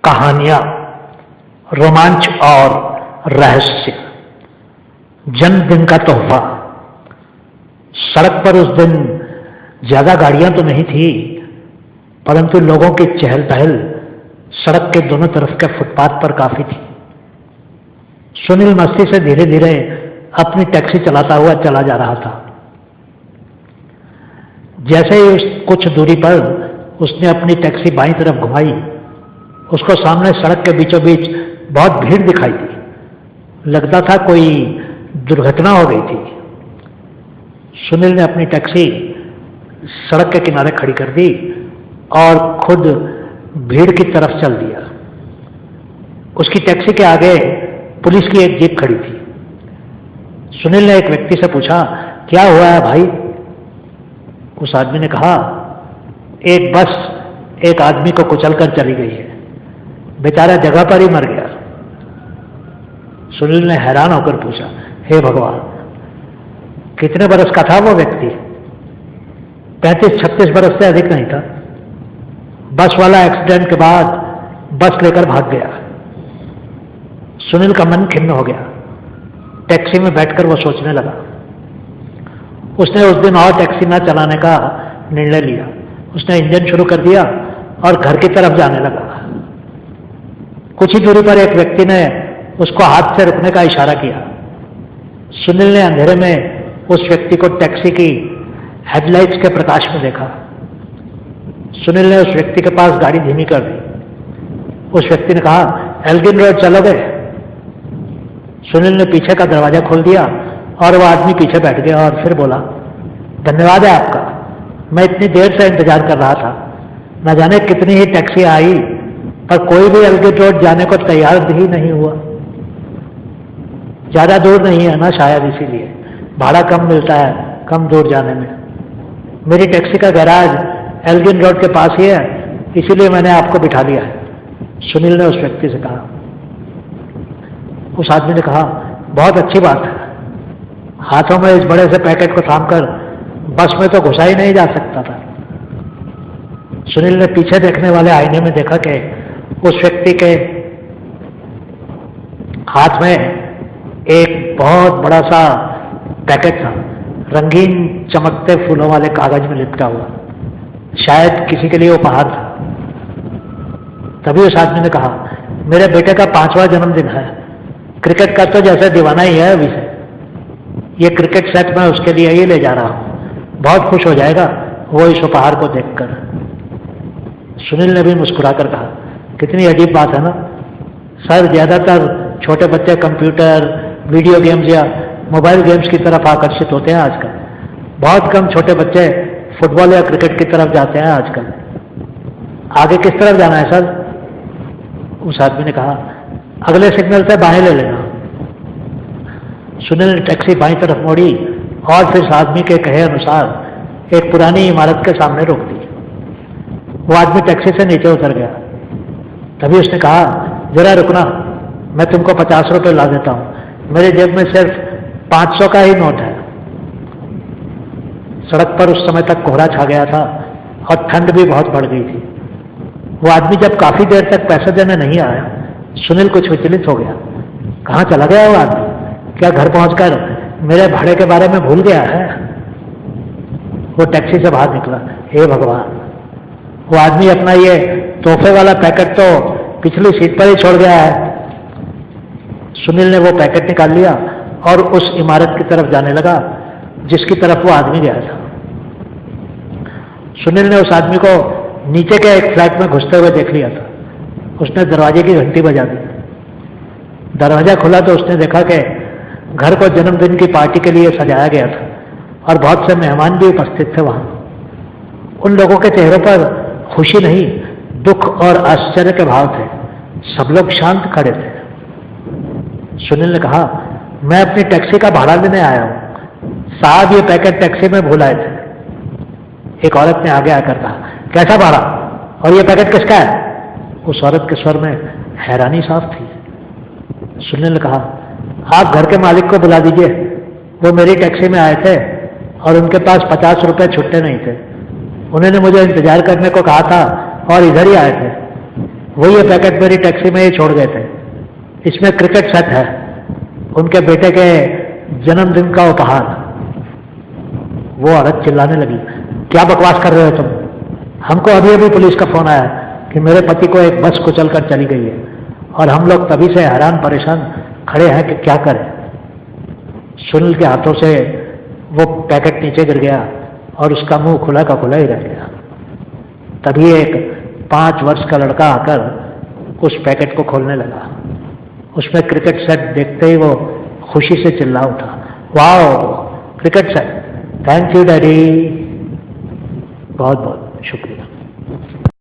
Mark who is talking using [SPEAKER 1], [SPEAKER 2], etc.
[SPEAKER 1] कहानियां, रोमांच और रहस्य। जन्मदिन का तोहफा। सड़क पर उस दिन ज्यादा गाड़ियां तो नहीं थी, परंतु लोगों की चहल पहल सड़क के दोनों तरफ के फुटपाथ पर काफी थी। सुनील मस्ती से धीरे धीरे अपनी टैक्सी चलाता हुआ चला जा रहा था। जैसे ही कुछ दूरी पर उसने अपनी टैक्सी बाईं तरफ घुमाई, उसको सामने सड़क के बीचों बीच बहुत भीड़ दिखाई दी। लगता था कोई दुर्घटना हो गई थी। सुनील ने अपनी टैक्सी सड़क के किनारे खड़ी कर दी और खुद भीड़ की तरफ चल दिया। उसकी टैक्सी के आगे पुलिस की एक जीप खड़ी थी। सुनील ने एक व्यक्ति से पूछा, क्या हुआ है भाई? उस आदमी ने कहा, एक बस एक आदमी को कुचलकर चली गई है, बेचारा जगह पर ही मर गया। सुनील ने हैरान होकर पूछा, हे भगवान, कितने बरस का था वो व्यक्ति? 35-36 बरस से अधिक नहीं था। बस वाला एक्सीडेंट के बाद बस लेकर भाग गया। सुनील का मन खिन्न हो गया। टैक्सी में बैठकर वो सोचने लगा। उसने उस दिन और टैक्सी न चलाने का निर्णय लिया। उसने इंजन शुरू कर दिया और घर की तरफ जाने लगा। कुछ ही दूरी पर एक व्यक्ति ने उसको हाथ से रुकने का इशारा किया। सुनील ने अंधेरे में उस व्यक्ति को टैक्सी की हेडलाइट्स के प्रकाश में देखा। सुनील ने उस व्यक्ति के पास गाड़ी धीमी कर दी। उस व्यक्ति ने कहा, एल्गिन रोड चलोगे? सुनील ने पीछे का दरवाजा खोल दिया और वह आदमी पीछे बैठ गया और फिर बोला, धन्यवाद है आपका, मैं इतनी देर से इंतजार कर रहा था। न जाने कितनी ही टैक्सी आई, पर कोई भी एल्गिन रोड जाने को तैयार ही नहीं हुआ। ज्यादा दूर नहीं है ना, शायद इसीलिए भाड़ा कम मिलता है कम दूर जाने में। मेरी टैक्सी का गैराज एल्गिन रोड के पास ही है, इसीलिए मैंने आपको बिठा लिया है, सुनील ने उस व्यक्ति से कहा। उस आदमी ने कहा, बहुत अच्छी बात है। हाथों में इस बड़े से पैकेट को थामकर बस में तो घुसा ही नहीं जा सकता था। सुनील ने पीछे देखने वाले आईने में देखा कि उस व्यक्ति के हाथ में एक बहुत बड़ा सा पैकेट था, रंगीन चमकते फूलों वाले कागज में लिपटा हुआ, शायद किसी के लिए उपहार था। तभी उस आदमी ने कहा, मेरे बेटे का 5वां जन्मदिन है। क्रिकेट का तो जैसे दीवाना ही है अभी से। ये क्रिकेट सेट मैं उसके लिए ही ले जा रहा हूं, बहुत खुश हो जाएगा वो इस उपहार को देखकर। सुनील ने भी मुस्कुराकर कहा, कितनी अजीब बात है ना सर, ज्यादातर छोटे बच्चे कंप्यूटर, वीडियो गेम्स या मोबाइल गेम्स की तरफ आकर्षित होते हैं आजकल। बहुत कम छोटे बच्चे फुटबॉल या क्रिकेट की तरफ जाते हैं आजकल। आगे किस तरफ जाना है सर? उस आदमी ने कहा, अगले सिग्नल से बाएं ले लेना। सुनील ने टैक्सी बाईं तरफ मोड़ी और फिर उस आदमी के कहे अनुसार एक पुरानी इमारत के सामने रोक दी। वो आदमी टैक्सी से नीचे उतर गया। तभी उसने कहा, जरा रुकना, मैं तुमको 50 रुपये ला देता हूं, मेरे जेब में सिर्फ 500 का ही नोट है। सड़क पर उस समय तक कोहरा छा गया था और ठंड भी बहुत बढ़ गई थी। वो आदमी जब काफी देर तक पैसे देने नहीं आया, सुनील कुछ विचलित हो गया। कहाँ चला गया वो आदमी? क्या घर पहुंचकर मेरे भाड़े के बारे में भूल गया है? वो टैक्सी से बाहर निकला। हे भगवान, वो आदमी अपना ये तोहफे वाला पैकेट तो पिछली सीट पर ही छोड़ गया है। सुनील ने वो पैकेट निकाल लिया और उस इमारत की तरफ जाने लगा जिसकी तरफ वो आदमी गया था। सुनील ने उस आदमी को नीचे के एक फ्लैट में घुसते हुए देख लिया था। उसने दरवाजे की घंटी बजा दी। दरवाजा खुला तो उसने देखा कि घर को जन्मदिन की पार्टी के लिए सजाया गया था और बहुत से मेहमान भी उपस्थित थे वहां। उन लोगों के चेहरों पर खुशी नहीं, दुख और आश्चर्य के भाव थे। सब लोग शांत खड़े थे। सुनील ने कहा, मैं अपनी टैक्सी का भाड़ा लेने आया हूं साहब, ये पैकेट टैक्सी में भूल आए थे। एक औरत ने आगे आकर कहा, कैसा भाड़ा और ये पैकेट किसका है? उस औरत के स्वर में हैरानी साफ थी। सुनील ने कहा, आप घर के मालिक को बुला दीजिए, वो मेरी टैक्सी में आए थे और उनके पास 50 रुपये छुट्टे नहीं थे। उन्होंने मुझे इंतजार करने को कहा था और इधर ही आए थे। वही ये पैकेट मेरी टैक्सी में ही छोड़ गए थे। इसमें क्रिकेट सेट है, उनके बेटे के जन्मदिन का उपहार। वो औरत चिल्लाने लगी, क्या बकवास कर रहे हो तुम? हमको अभी अभी पुलिस का फोन आया कि मेरे पति को एक बस कुचल कर चली गई है और हम लोग तभी से हैरान परेशान खड़े हैं कि क्या करें। सुनील के हाथों से वो पैकेट नीचे गिर गया और उसका मुंह खुला का खुला ही रह गया। तभी एक 5 वर्ष का लड़का आकर उस पैकेट को खोलने लगा। उसमें क्रिकेट सेट देखते ही वो खुशी से चिल्ला उठा, wow cricket set, thank you daddy, बहुत बहुत शुक्रिया।